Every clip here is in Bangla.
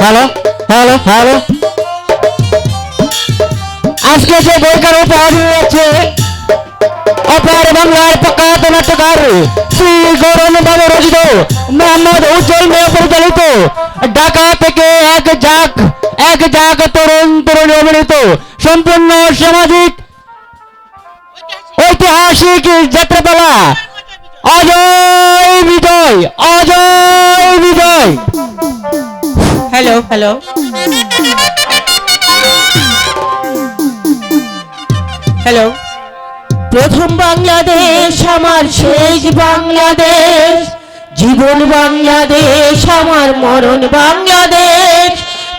হ্যালো হ্যালো হ্যালো আজকে যে বইকার উপহার যাচ্ছে অপার বাংলার প্রখ্যাত নাট্যকার শ্রী গৌরন বাবু রচিত মোহাম্মদ উজ্জ্বল মেয়ে পরিচালিত ঢাকা থেকে এক জাক তরুণ তরুণী অভিনীত সম্পূর্ণ সামাজিক ঐতিহাসিক যাত্রাপালা অজয় বিজয় অজয় বিজয়। হ্যালো হ্যালো হ্যালো প্রথম বাংলাদেশ আমার শেষ বাংলাদেশ, জীবন বাংলাদেশ আমার মরণ বাংলাদেশ।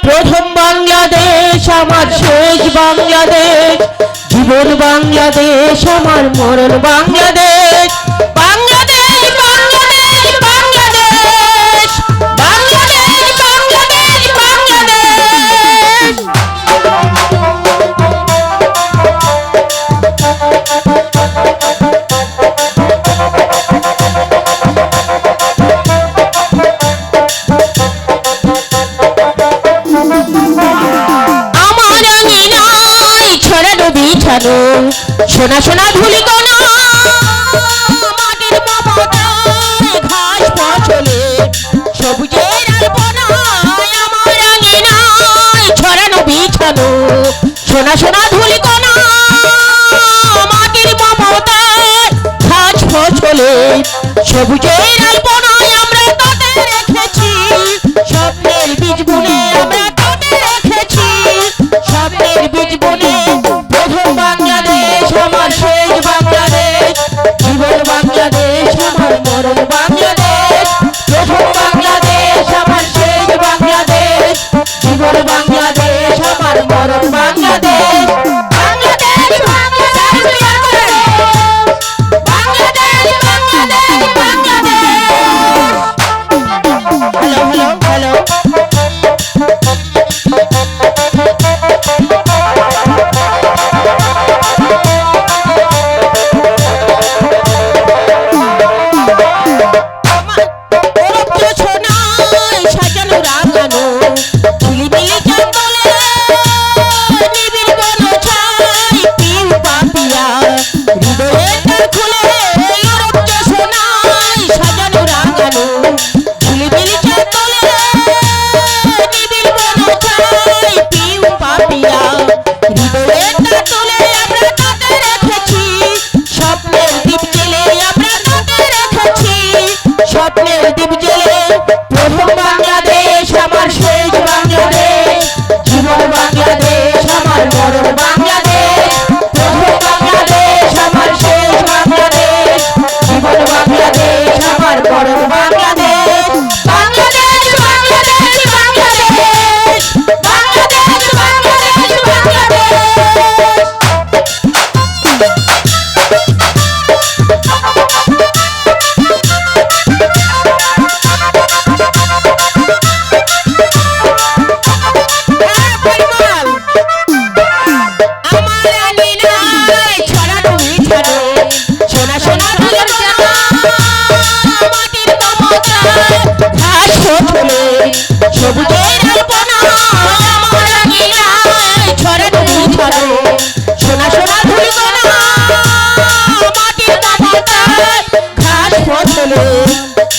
প্রথম বাংলাদেশ আমার শেষ বাংলাদেশ, জীবন বাংলাদেশ আমার মরণ বাংলাদেশ। বাংলাদেশ বাংলাদেশ বাংলাদেশ বাংলাদেশ বাংলাদেশ বাংলাদেশ। সোনা সোনা ধুলি কোনা মাটির মমতায় ঘাস ফসলে সবুজের আলপনায় আমার আঙিনায় ছড়ানো বিছানো। সোনা সোনা ধুলি কোনা মাটির মমতায় ঘাস ফসলে সবুজের আলপনায় আমরা তাতে রেখেছি স্বপ্নের বীজ বুনে। আমরা তাতে রেখেছি স্বপ্নের বীজ বুনে। প্রথম বাংলাদেশ আমার শেষ বাংলাদেশ, জীবন বাংলাদেশ আমার মরণ বাংলাদেশ। প্রথম বাংলাদেশ আমার শেষ বাংলাদেশ, জীবন বাংলাদেশ আমার মরণ Bangladesh. Bangladesh Bangladesh Bangladesh Bangladesh Bangladesh. Hello hello hello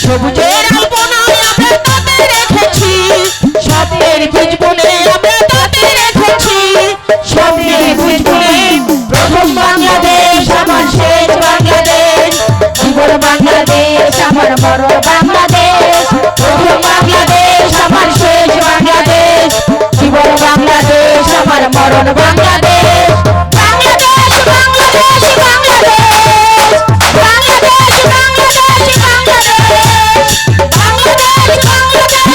সবুজের আলপনায় আমরা তাতে রেখেছি স্বপ্নের বীজ বুনে। আমরা তাতে রেখেছি স্বপ্নের বীজ বুনে। প্রথম বাংলাদেশ আমার শেষ বাংলাদেশ, জীবন বাংলাদেশ আমার মরণ বাংলাদেশ। প্রথম বাংলাদেশ আমার শেষ বাংলাদেশ, জীবন বাংলাদেশ আমার মরণ বাংলাদেশ। বাংলাদেশ বাংলাদেশ বাংলাদেশ বাংলাদেশ বাংলাদেশ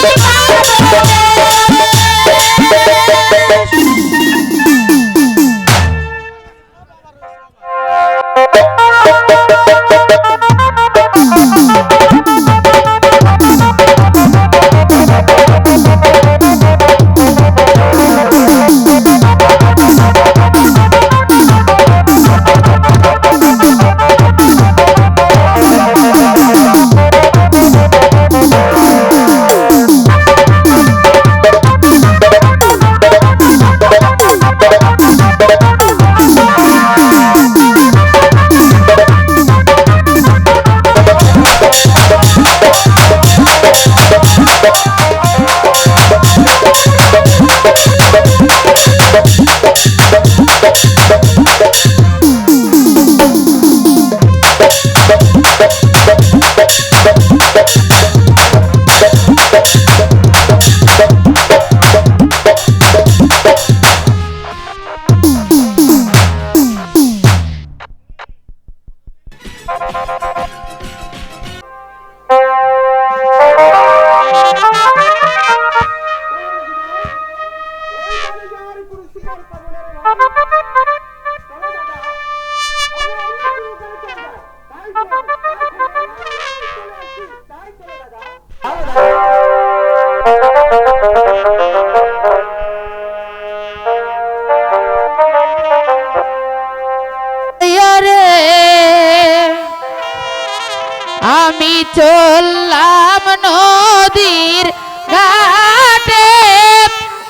আমি চললাম নদীর ঘাটে,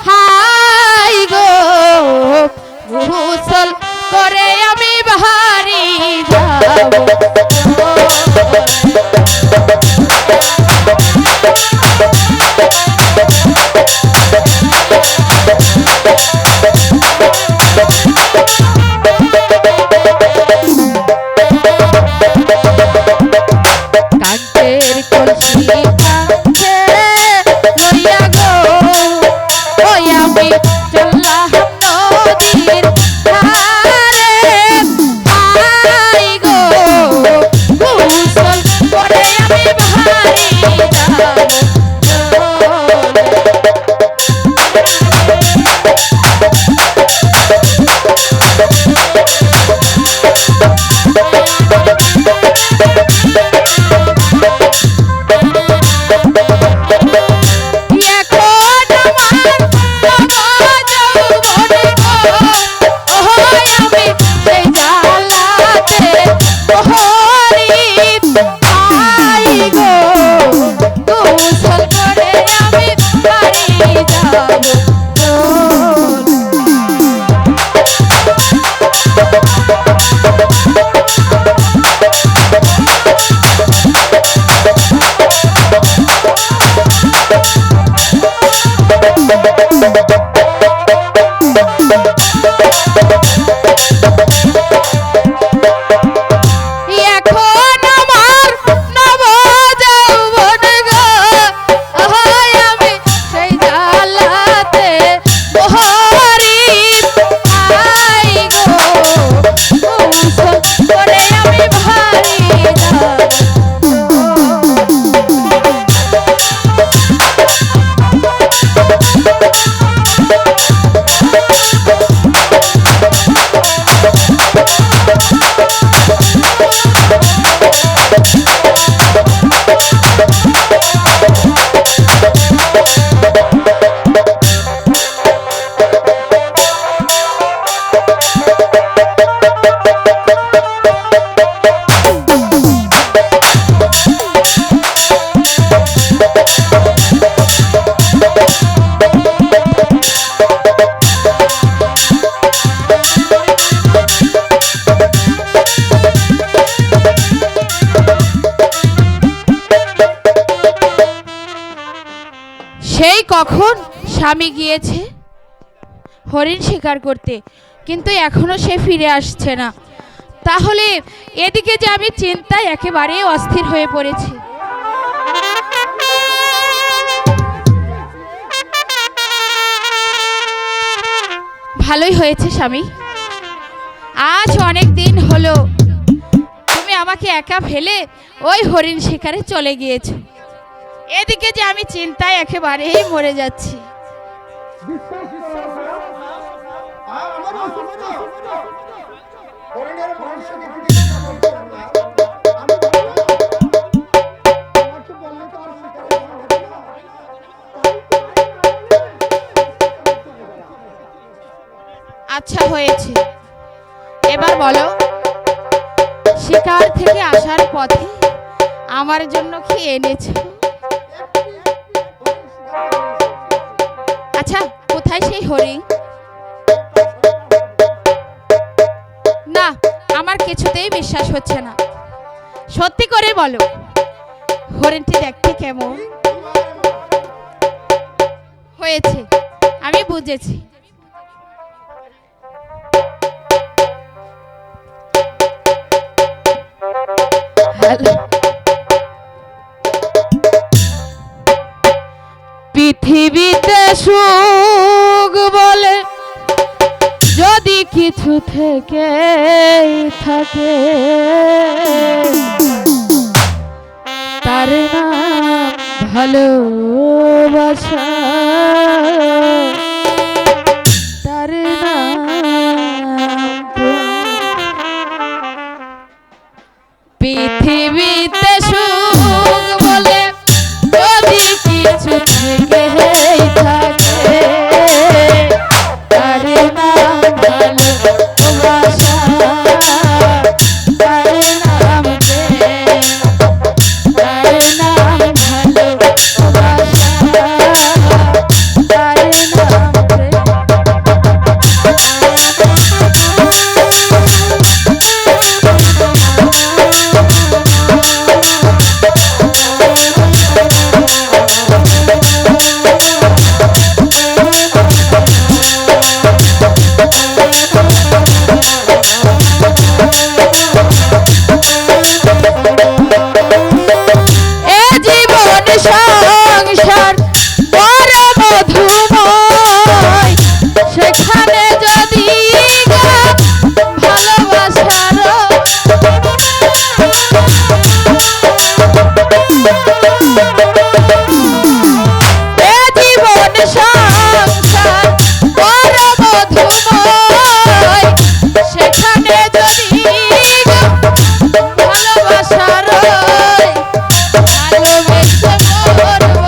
হাই গো গোসল করে আমি বাহারি যাব। কাঠের কলসি কাছে লইয়া গো, ওই আমি চললাম নদীর ধারে, হাই গো গোসল করে আমি বাহারি যাব। সেই কখন স্বামী গিয়েছে হরিণ শিকার করতে, কিন্তু এখনো সে ফিরে আসছে না। তাহলে এদিকে যে আমি চিন্তায় একেবারে অস্থির হয়ে পড়েছি। ভালোই হয়েছে স্বামী, আজ অনেক দিন হলো তুমি আমাকে একা ফেলে ওই হরিণ শিকারে চলে গিয়েছো। এদিকে যে আমি চিন্তায় একেবারেই মরে যাচ্ছি। আচ্ছা হয়েছে, এবার বলো শিকার থেকে আসার পথে আমার জন্য কি এনেছো? আচ্ছা কোথায় সেই হরিণ? না, আমার কিছুতেই বিশ্বাস হচ্ছে না। সত্যি করে বলো হরিণটি দেখতে কেমন? হয়েছে, আমি বুঝেছি। পৃথিবীতে সুখ বলে যদি কিছু থেকে থাকে, তার নাম ভালোবাসা, তার নাম পৃথিবীতে সুখ বলে যদি কিছু থেকে থাকে, তার নাম ভালোবাসা, তার নাম প্রেম। যদি ভালোবাসার ভালোবেসে মরবো,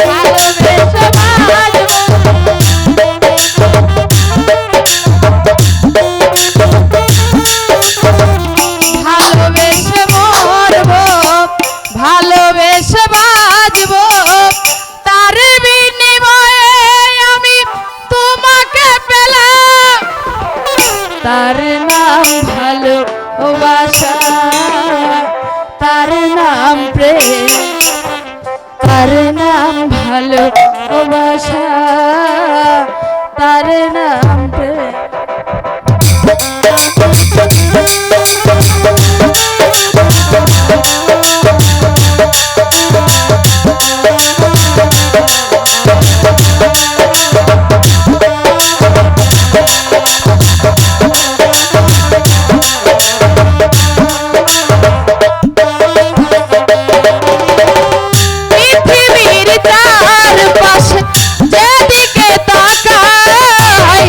ভালোবেসে বাঁচবো। ভালোবেসে মরবো, ভালোবেসে বাঁচবো, তার বিনিময়ে আমি তোমাকে পেলাম। তার নাম ভালোবাসা, তার নাম প্রেম, তার নাম ভালোবাসা, তার নাম প্রেম। পৃথিবীর চারপাশে যেদিকে তাকাই,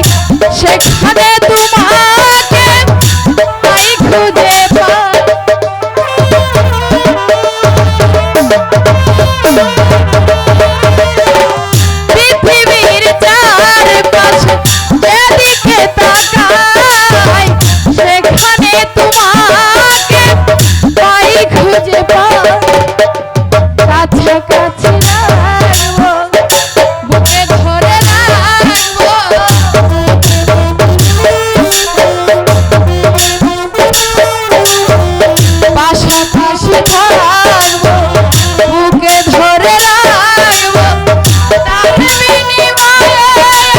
সেখানে তোমাকে তাই খুঁজে পাই। পৃথিবীর চারপাশে যেদিকে তাকাই, সেখানে তোমাকে তাই খুঁজে পাই। কাছাকাছি রাখবো, বুকে ধরে রাখবো, পাশাপাশি থাকবো, বুকে ধরে রাখবো, তার বিনিময়ে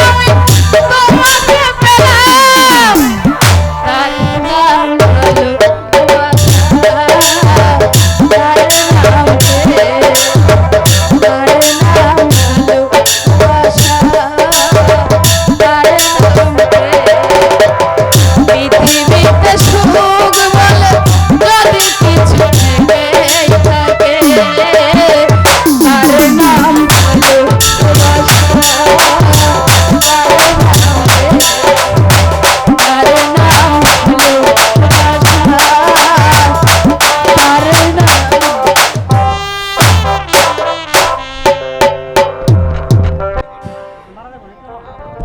আমি তোমাকে পেলাম। তার নাম ভালোবাসা, তার নাম প্রেম, তার নাম ভালোবাসা, তার নাম প্রেম। পৃথিবীতে সুখ বলে যদি কিছু নেই থাকে, তার নাম ভালোবাসা, তার নাম প্রেম, তার নাম ভালোবাসা, তার নাম।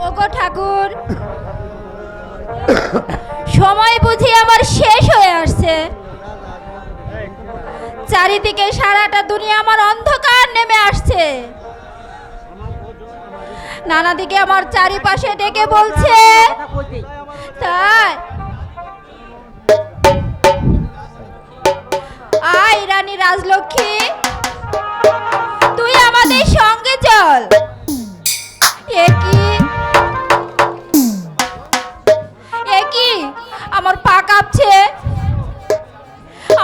ওগো ঠাকুর, সময় বুঝি আমার শেষ হয়ে আসছে। চারিদিকে সারাটা দুনিয়া আমার অন্ধকার নেমে আসছে। নানা দিকে আমার চারিপাশে ডেকে বলছে, তাই আয় রানী রাজলক্ষ্মী, তুই আমাদের সঙ্গে চল। কি আমার পা কাঁপছে,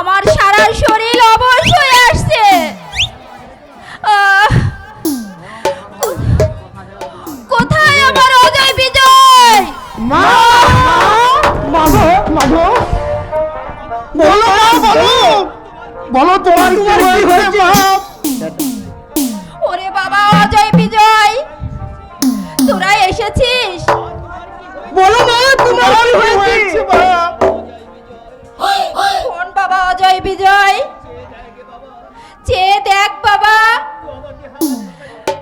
আমার সারা শরীর অবশ হয়ে আসছে। কোথায় আমার অজয় বিজয়? মা মাগো মাগো, বলো মা, বলো বলো, তোমার কি হয়েছে মা? ওরে বাবা অজয় বিজয়, তোরা এসেছিস? বলো মা, তোমার কি হয়েছে মা? কোন বাবা অজয় বিজয়? চেয়ে দেখ বাবা,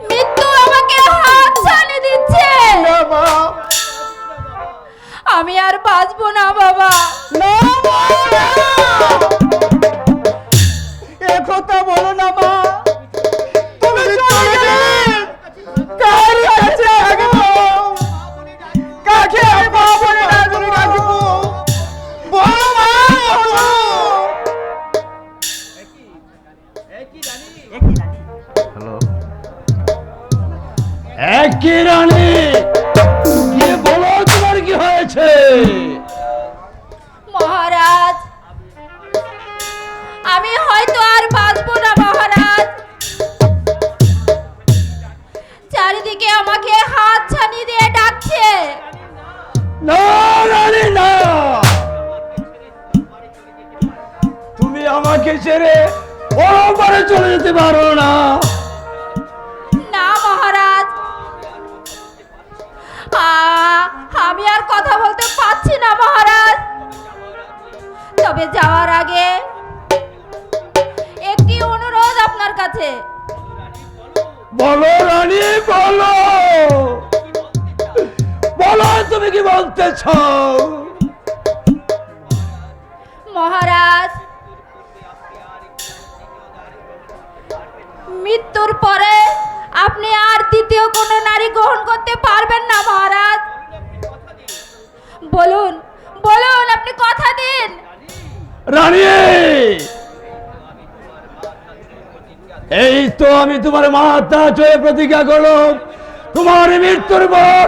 মৃত্যু আমাকে হাত ছানি দিচ্ছে। না মা, আমি আর বাঁচবো না বাবা। না মা, না। এ কথা বলো না মা, তুমি চলে গেলে কার কাছে থাকবো, কাকে মা বলে রাখবো? বলো মা, বলো। হ্যালো, একই রানী, গিয়ে বলো তোমার কি হয়েছে? মহারাজ, আমি হয়তো আর বাঁচবো না মহারাজ। চারিদিকে আমাকে হাত ছানি দিয়ে ডাকছে। না রানী না, তুমি আমাকে ছেড়ে ওপারে চলে যেতে পারো না। না মহারাজ, আমি আর কথা বলতে পারছি না মহারাজ। বলতেছ? মহারাজ, মৃত্যুর পরে আপনি আর দ্বিতীয় কোনো নারী গ্রহণ করতে পারবেন না মহারাজ। বলুন বলুন, আপনি কথা দিন। রানী, এই তো আমি তোমার মাথা চয়ে প্রতিজ্ঞা করলাম, তোমার মৃত্যুর পর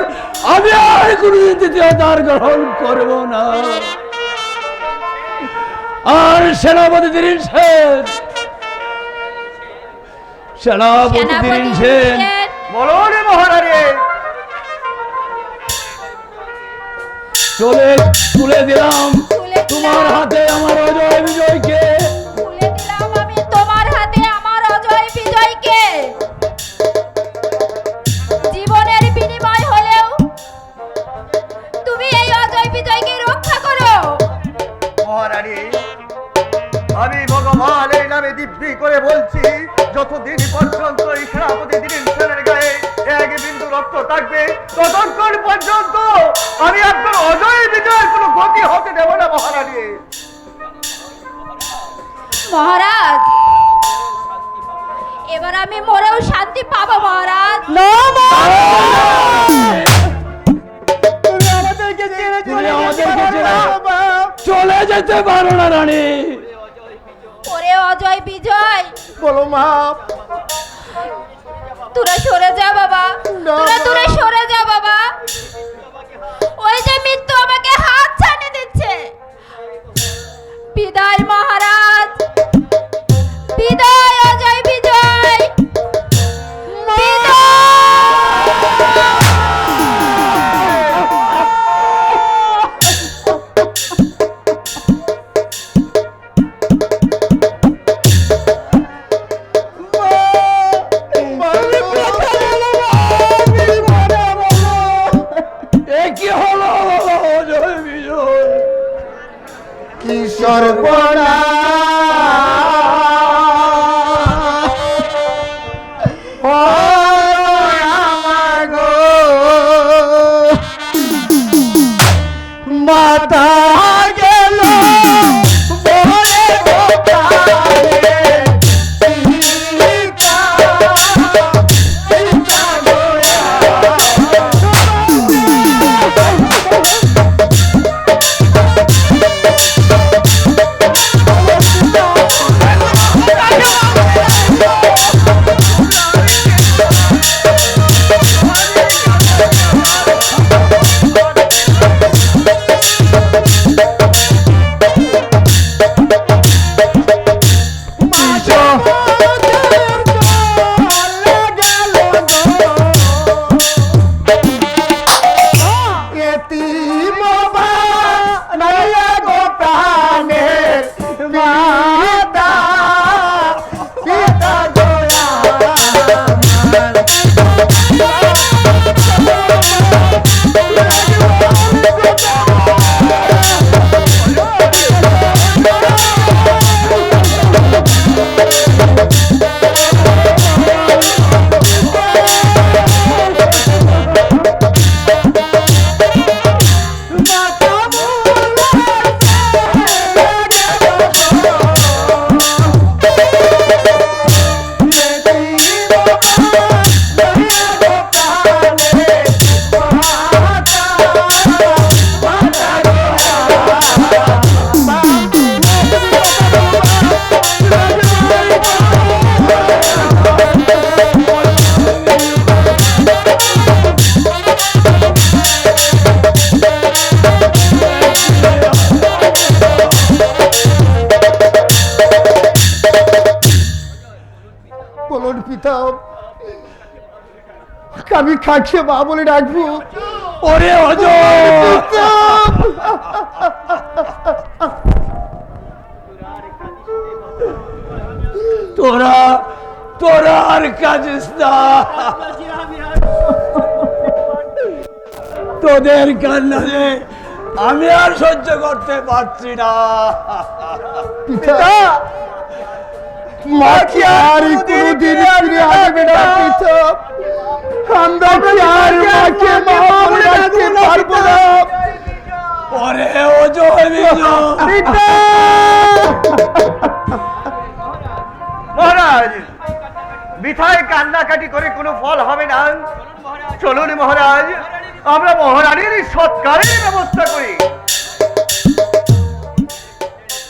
আমি আর কোনদিন দ্বিতীয় দ্বার গ্রহণ করব না। আর সেনাপতি দিন সেন, সেনাপতি দিন সেন, বলুন মহারানী। তুলে দিলাম তোমার হাতে আমার অজয় বিজয়কে। তুলে দিলাম আমি তোমার হাতে আমার অজয় বিজয়কে। জীবনের বিনিময় হলেও তুমি এই অজয় বিজয়কে রক্ষা করো। মহারানী, আমি ভগবান এই নামে দিব্যি করে বলছি, যতদিন পর্যন্ত এই সেনাপতি দিন সেনের গায়ে এক বিন্দু রক্ত থাকবে, ততক্ষণ পর্যন্ত আমি আপনার অজয় বিজয়ের কোনো গতি হতে দেব না মহারানী। মহারাজ, এবার আমি মরেও শান্তি পাবো মহারাজ। তুমি আমাদেরকে ছেড়ে তুমি আমাদেরকে ছেড়ে চলে যেতে পারো না রানী। ওরে অজয় বিজয়, বলো মা। তোরা সরে যা বাবা, তোরা দূরে সরে যা বাবা। ওই যে মৃত্যু আমাকে হাত ছানি দিচ্ছে। বিদায় মহারাজ, বিদায় অজয় বিজয়, বিদায়। এ কি হলো অজয় বিজয়? কি সর্বনাশ আমার গো, মাতা গেল বলে গোপালে, সীতা, সীতা গোয়া। আমি খাটিয়ে মা বলে ডাকবো। ওরে অজয়, তোরা তোরা আর কাজিস না, তোদের কান্নারে আমি আর সহ্য করতে পারছি না। পিতা, মা কি আর কোনোদিন ফিরে আসবে না পিতা? আমরা কি আর মাকে মা বলে ডাকতে পারবো না? পরে অজয় মহারাজ, বৃথায় কান্নাকাটি করে কোনো ফল হবে না। চলুন মহারাজ, আমরা মহারানীর সৎকারের ব্যবস্থা করি।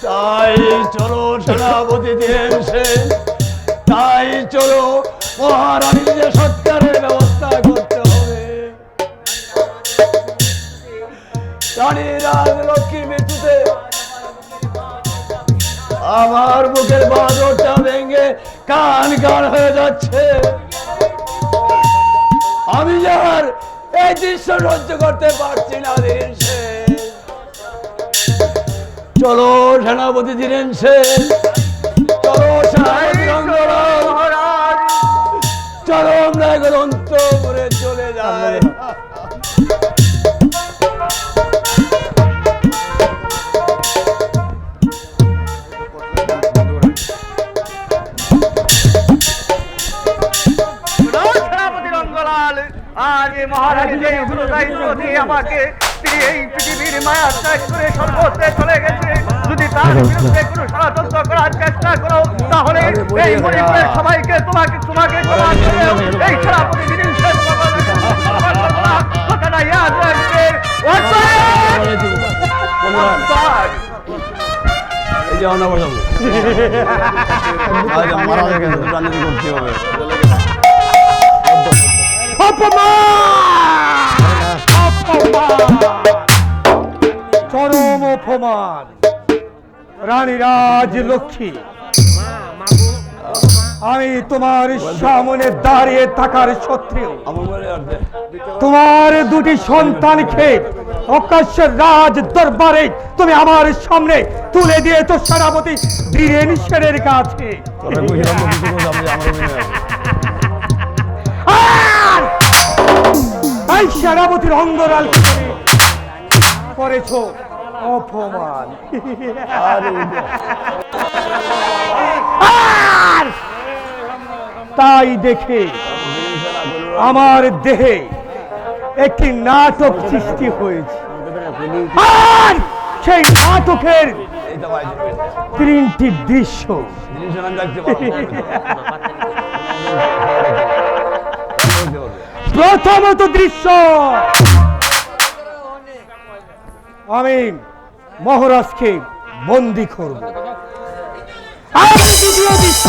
তাই চলো সেনাপতি দিলেন সে, তাই চলো মহারানীর যে সৎকারের ব্যবস্থা করতে হবে। রানী রাজলক্ষ্মীর মৃত্যুতে আমার বুকের বাঁধরটা ভেঙে কান কান হয়ে যাচ্ছে। আমি আর এই দৃশ্য সহ্য করতে পারছি না। দিন সেন, চলো সেনাপতি দিলেন সেন, চলো সেনাপতি রঙ্গলাল, মহারাজ, চলো আমরা এখন অন্তঃপুরে চলে যাই। সেনাপতি রঙ্গলাল, আজ মহারানী যে গুরু দায়িত্ব দিয়ে আমাকে তিনি এই পৃথিবীর মায়া ত্যাগ করে সর্বত্রে চলে গেছে, যদি তার বিরুদ্ধে কোনো ষড়যন্ত্র করার চেষ্টা করো তাহলে এই মণিপুরের সবাইকে তোমাকে প্রমাণ করে এই সেনাপতি দিলেন সেন কথাটা ইয়াদ রাখবে। এই যে অনাবর যাবো রাজনীতি করতে হবে। চরম অপমান। রানী রাজলক্ষ্মী, আমি তোমার সামনে দাঁড়িয়ে থাকার সত্ত্বেও আমার মনে আছে তোমার দুটি সন্তানকে অকাশ্যের রাজ দরবারে তুমি আমার সামনে তুলে দিয়েছো সেনাপতি বীরেন সেনের কাছে। আর এই সেনাপতির অঙ্গরাল করেছো অপমান। আর তাই দেখে আমার দেহে একটি নাটক সৃষ্টি হয়েছে। আর সেই নাটকের তিনটি দৃশ্য। প্রথমত দৃশ্য, আমি মহারাজকে বন্দী করব। আর দ্বিতীয় দৃশ্য,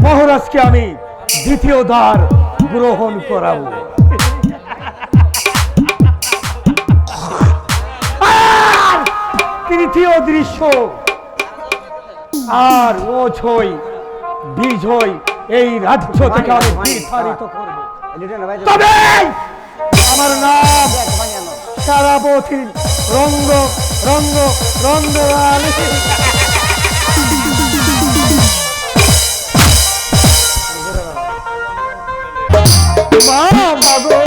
মহারাজকে আমি দ্বিতীয় দ্বার গ্রহণ করাবো। আর তৃতীয় দৃশ্য, আর অজয় বিজয় এই রাজ্য থেকে আমি বিতাড়িত করব। তবে আমার নাম সেনাপতি রঙ্গ রঙ্গ রঙ্গলাল। মা ভাগো,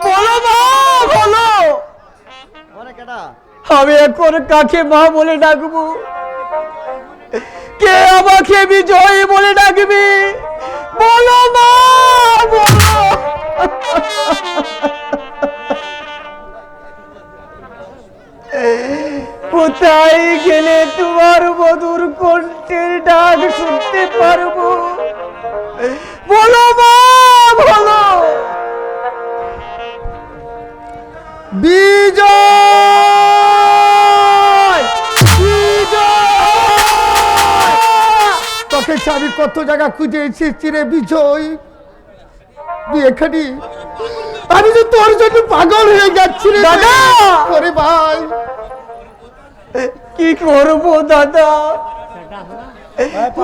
বলো মা, বলো আমি এখন কাকে মা বলে ডাকবো? কে আমাকে বিজয় বলে ডাকবে? বলো মা, বলো। কোথায় গেলে তোমার মধুর কণ্ঠের ডাক শুনতে পারবো? বলো মা, বলো। বিজয়, বিজয়, তোকে আমি কত জায়গা খুঁজে এসেছি রে বিজয়। তুই এখানে, আমি তো তোর জন্য পাগল হয়ে যাচ্ছি রে দাদা। ওরে ভাই, কি করবো দাদা?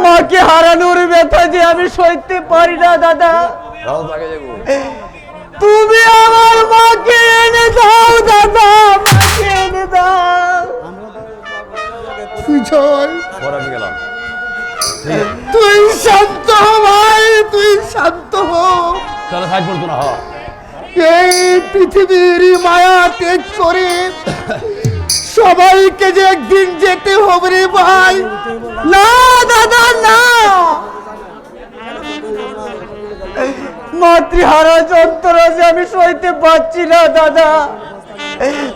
মাকে হারানোর ব্যথা যে আমি সইতে পারি না দাদা। তুমি আমার মাকে এনে দাও দাদা, মাকে এনে দাও। বিজয়, তুই শান্ত হ ভাই, তুই শান্ত হ। এই পৃথিবীর মায়া ত্যাগ করে সবাইকে যে একদিন যেতে হবে রে ভাই। না দাদা না, মাতৃহারা যন্ত্রণা যে আমি সইতে পারছি না দাদা।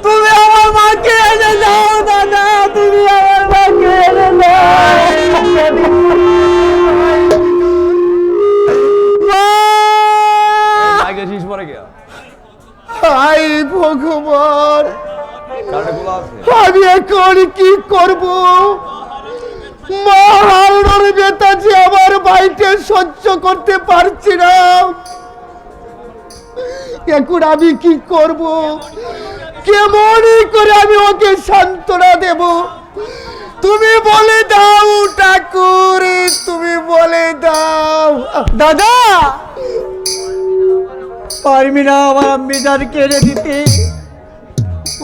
তুমি আমার মাকে এনে দাও দাদা, তুমি আমার মাকে এনে দাও। হাই ভগবান, আমি এখন কি করব? মা হাওড়ার বেতা যে আমার বাড়িতে সহ্য করতে পারছি না। এখন আমি কি করব? কেমন করে আমি ওকে সান্ত্বনা দেব? তুমি বলে দাও ঠাকুর, তুমি বলে দাও। দাদা পারবি না আমার আম্মিজান কেড়ে দিতে?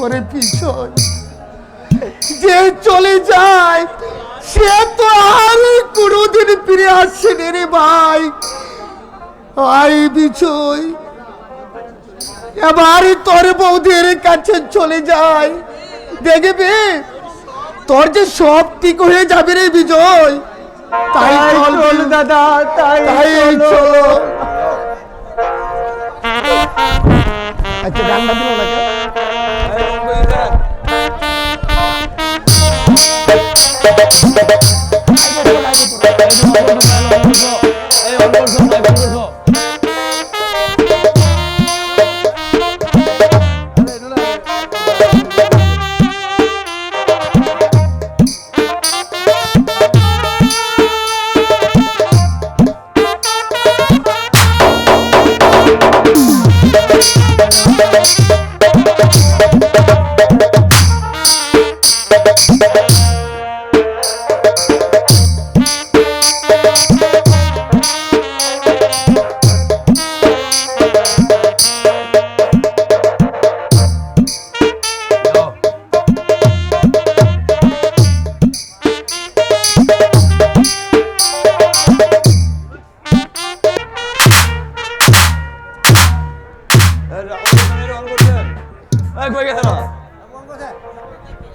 ওরে পিছন যে চলে যায় সে তো আর কোনোদিন ফিরে আসছেন রে ভাই। আই বিছয়, এবার তোর বৌদির কাছে চলে যায়, দেখবে তোর যে সব ঠিক হয়ে যাবে রে বিজয়। তাই চল দাদা, তাই চলো। আচ্ছা রান্না দিল না কেন?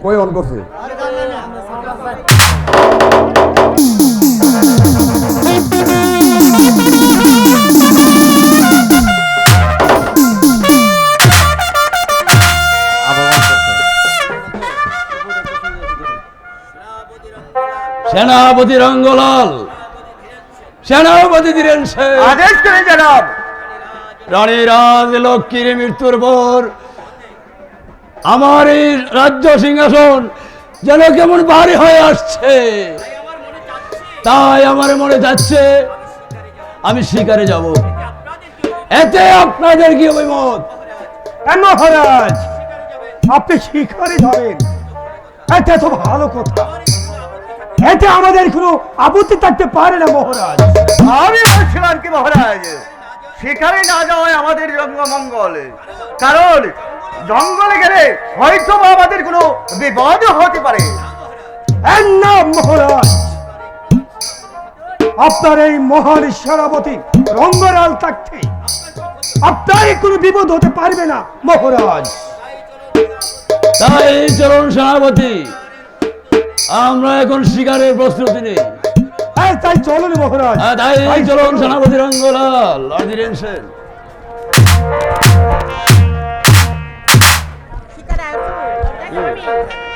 কই অন করছে? সেনাপতি রঙ্গলাল, সেনাপতি ধীরেন সেন, আদেশ করে জানাব। রানী রাজলক্ষ্মীর মৃত্যুর পর আমার এই রাজ্য সিংহাসন যেন কেমন ভারী হয়ে আসছে, তাই আমার মনে যাচ্ছে আমি শিকারে যাব। এতে আপনাদের কি অভিমত? মহারাজ, আপনি শিকারে যাবেন, এটা তো ভালো কথা। এতে আমাদের কোনো আপত্তি থাকতে পারে না মহারাজ। আমি বলছিলাম কি মহারাজ, সেখানে না যাওয়ায় আমাদের মঙ্গল, কারণ জঙ্গলে গেলে হয়তো আমাদের কোনো বিপদ হতে পারে। না মহারাজ, আপনার এই মহান সেনাপতি রঙ্গলাল থাকতে আপনার কোনো বিপদ হতে পারবে না মহারাজ। তাই চলুন সেনাপতি, আমরা এখন শিকারের প্রস্তুতি নেই। তাই চলুন মহারাজ, তাই চলুন সেনাপতি রঙ্গলাল, ধীরেন সেন।